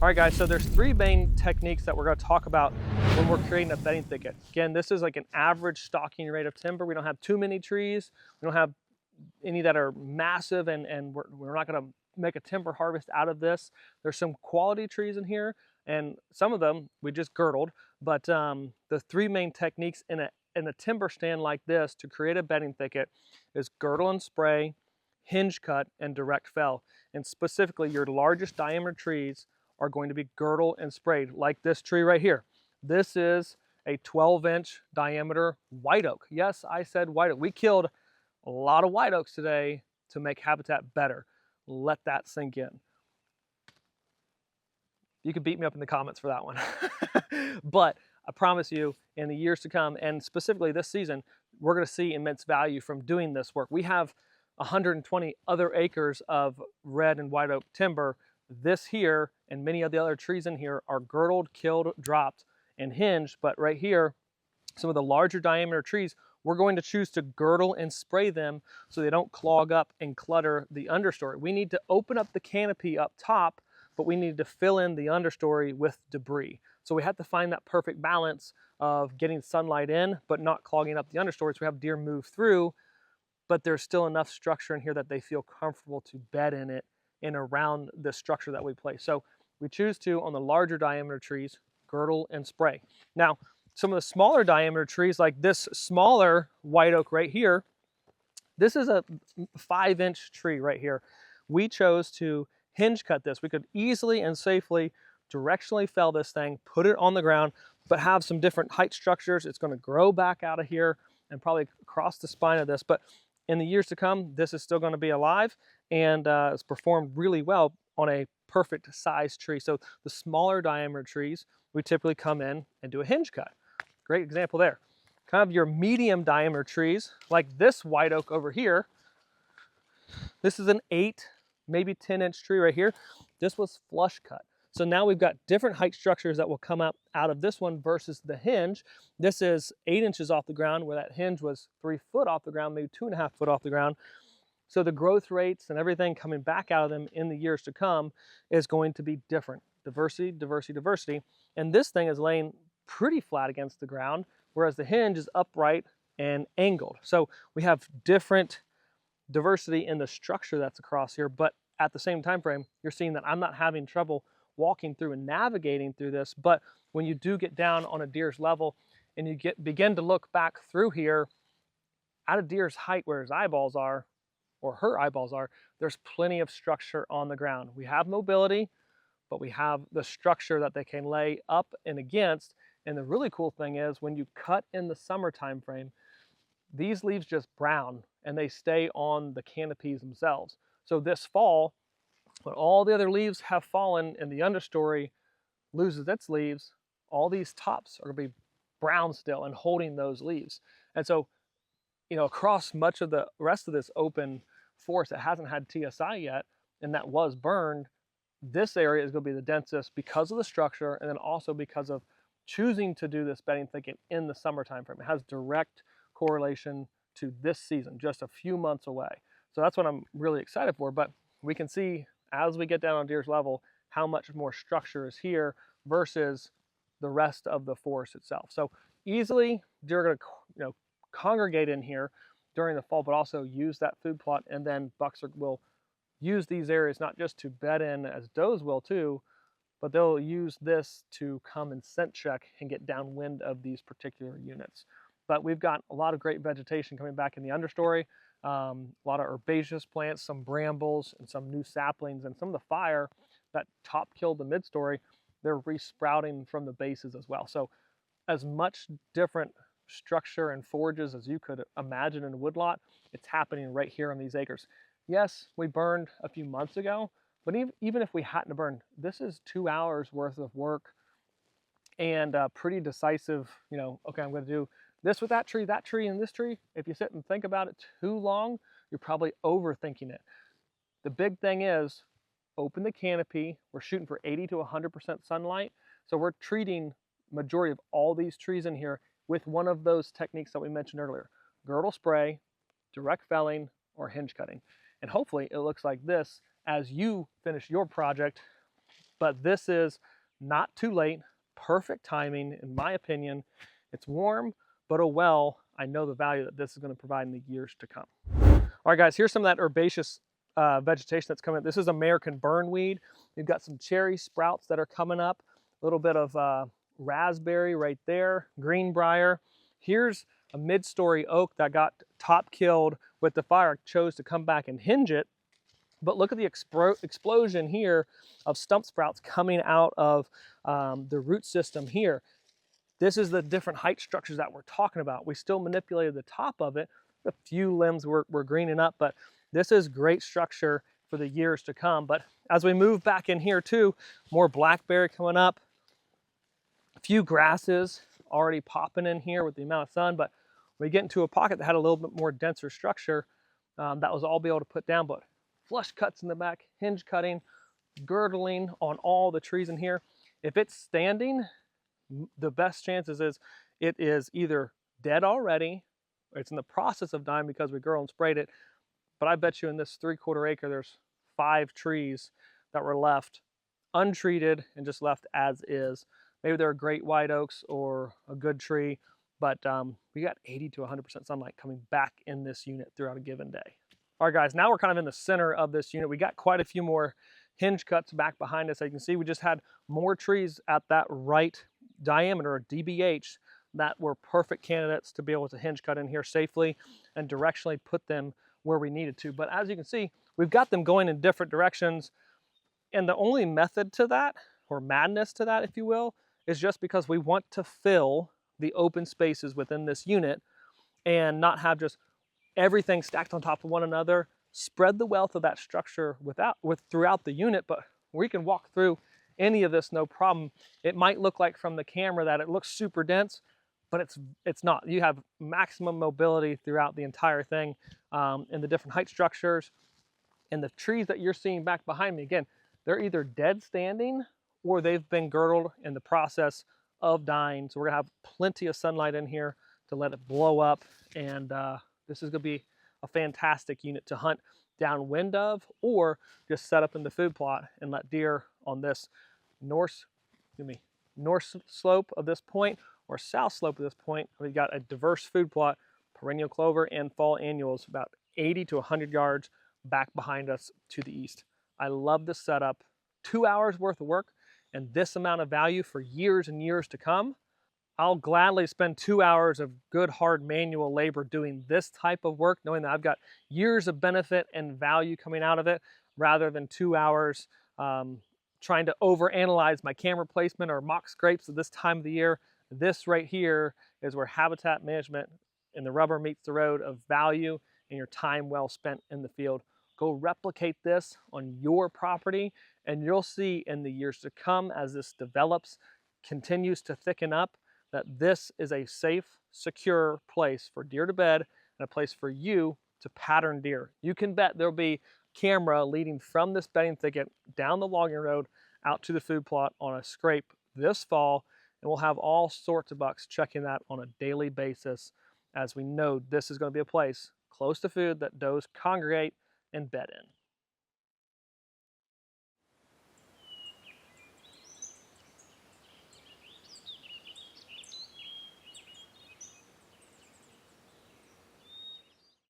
All right, guys, so there's three main techniques that we're going to talk about when we're creating a bedding thicket. Again, this is like an average stocking rate of timber. We don't have too many trees. We don't have any that are massive, and we're not going to make a timber harvest out of this. There's some quality trees in here, and some of them we just girdled. But the three main techniques in a timber stand like this to create a bedding thicket is girdle and spray, hinge cut, and direct fell. And specifically, your largest diameter trees are going to be girdle and sprayed, like this tree right here. This is a 12-inch diameter white oak. Yes, I said white oak. We killed a lot of white oaks today to make habitat better. Let that sink in. You can beat me up in the comments for that one. But I promise you, in the years to come, and specifically this season, we're going to see immense value from doing this work. We have 120 other acres of red and white oak timber. This here and many of the other trees in here are girdled, killed, dropped, and hinged. But right here, some of the larger diameter trees, we're going to choose to girdle and spray them so they don't clog up and clutter the understory. We need to open up the canopy up top, but we need to fill in the understory with debris. So we have to find that perfect balance of getting sunlight in, but not clogging up the understory. So we have deer move through, but there's still enough structure in here that they feel comfortable to bed in it and around the structure that we place. So we choose to, on the larger diameter trees, girdle and spray. Now, some of the smaller diameter trees, like this smaller white oak right here, this is a 5-inch tree right here. We chose to hinge cut this. We could easily and safely directionally fell this thing, put it on the ground, but have some different height structures. It's going to grow back out of here and probably across the spine of this. But in the years to come, this is still going to be alive, and it's performed really well on a perfect size tree. So the smaller diameter trees, we typically come in and do a hinge cut. Great example there. Kind of your medium diameter trees, like this white oak over here. This is an 8, maybe 10-inch tree right here. This was flush cut. So now we've got different height structures that will come up out of this one versus the hinge. This is 8 inches off the ground, where that hinge was 3 foot off the ground, maybe 2.5 foot off the ground. So the growth rates and everything coming back out of them in the years to come is going to be different. Diversity, diversity, diversity. And this thing is laying pretty flat against the ground, whereas the hinge is upright and angled. So we have different diversity in the structure that's across here, but at the same time frame, you're seeing that I'm not having trouble walking through and navigating through this. But when you do get down on a deer's level and you begin to look back through here at a deer's height where his eyeballs are, or her eyeballs are, there's plenty of structure on the ground. We have mobility, but we have the structure that they can lay up and against. And the really cool thing is, when you cut in the summer time frame, these leaves just brown and they stay on the canopies themselves. So this fall, when all the other leaves have fallen and the understory loses its leaves, all these tops are going to be brown still and holding those leaves. And so, you know, across much of the rest of this open forest that hasn't had TSI yet, and that was burned, this area is going to be the densest because of the structure, and then also because of choosing to do this bedding thicket in the summer time frame. It has direct correlation to this season, just a few months away. So that's what I'm really excited for. But we can see as we get down on deer's level how much more structure is here versus the rest of the forest itself. So easily deer are going to, you know, congregate in here during the fall, but also use that food plot, and then bucks will use these areas not just to bed in as does will too, but they'll use this to come and scent check and get downwind of these particular units. But we've got a lot of great vegetation coming back in the understory, a lot of herbaceous plants, some brambles, and some new saplings, and some of the fire that top killed the midstory, they're resprouting from the bases as well. So as much different structure and forages as you could imagine in a woodlot, it's happening right here on these acres. Yes, we burned a few months ago, but even if we hadn't burned, this is 2 hours worth of work, and pretty decisive, you know, okay, I'm going to do this with that tree, and this tree. If you sit and think about it too long, you're probably overthinking it. The big thing is, open the canopy. We're shooting for 80 to 100% sunlight. So we're treating majority of all these trees in here with one of those techniques that we mentioned earlier: girdle spray, direct felling, or hinge cutting. And hopefully it looks like this as you finish your project But this is not too late, perfect timing, in my opinion. It's warm, but oh well, I know the value that this is going to provide in the years to come. All right, guys, here's some of that herbaceous vegetation that's coming up. This is American burnweed. You've got some cherry sprouts that are coming up, a little bit of raspberry right there, greenbrier. Here's a mid-story oak that got top killed with the fire. I chose to come back and hinge it. But look at the explosion here of stump sprouts coming out of the root system here. This is the different height structures that we're talking about. We still manipulated the top of it. A few limbs were greening up, but this is great structure for the years to come. But as we move back in here too, more blackberry coming up, a few grasses already popping in here with the amount of sun, but we get into a pocket that had a little bit more denser structure, that was all be able to put down, but flush cuts in the back, hinge cutting, girdling on all the trees in here. If it's standing, the best chances is it is either dead already, or it's in the process of dying because we girdled and sprayed it. But I bet you in this 3/4 acre, there's 5 trees that were left untreated and just left as is. Maybe they're great white oaks or a good tree, but we got 80 to 100% sunlight coming back in this unit throughout a given day. All right, guys, now we're kind of in the center of this unit. We got quite a few more hinge cuts back behind us. As you can see, we just had more trees at that right diameter, or DBH, that were perfect candidates to be able to hinge cut in here safely and directionally put them where we needed to. But as you can see, we've got them going in different directions. And the only method to that, or madness to that, if you will, is just because we want to fill the open spaces within this unit and not have just everything stacked on top of one another. Spread the wealth of that structure throughout the unit, but we can walk through any of this no problem. It might look like from the camera that it looks super dense, but it's not. You have maximum mobility throughout the entire thing, in the different height structures. And the trees that you're seeing back behind me, again, they're either dead standing or they've been girdled in the process of dying. So we're gonna have plenty of sunlight in here to let it blow up, and this is gonna be a fantastic unit to hunt downwind of, or just set up in the food plot and let deer on this north slope of this point or south slope of this point. We've got a diverse food plot, perennial clover and fall annuals, about 80 to 100 yards back behind us to the east. I love this setup. 2 hours worth of work and this amount of value for years and years to come. I'll gladly spend 2 hours of good hard manual labor doing this type of work, knowing that I've got years of benefit and value coming out of it, rather than 2 hours trying to overanalyze my camera placement or mock scrapes at this time of the year. This right here is where habitat management and the rubber meets the road of value and your time well spent in the field. Go replicate this on your property, and you'll see in the years to come, as this develops, continues to thicken up, that this is a safe, secure place for deer to bed and a place for you to pattern deer. You can bet there'll be camera leading from this bedding thicket down the logging road out to the food plot on a scrape this fall, and we'll have all sorts of bucks checking that on a daily basis, as we know this is going to be a place close to food that does congregate and bed in.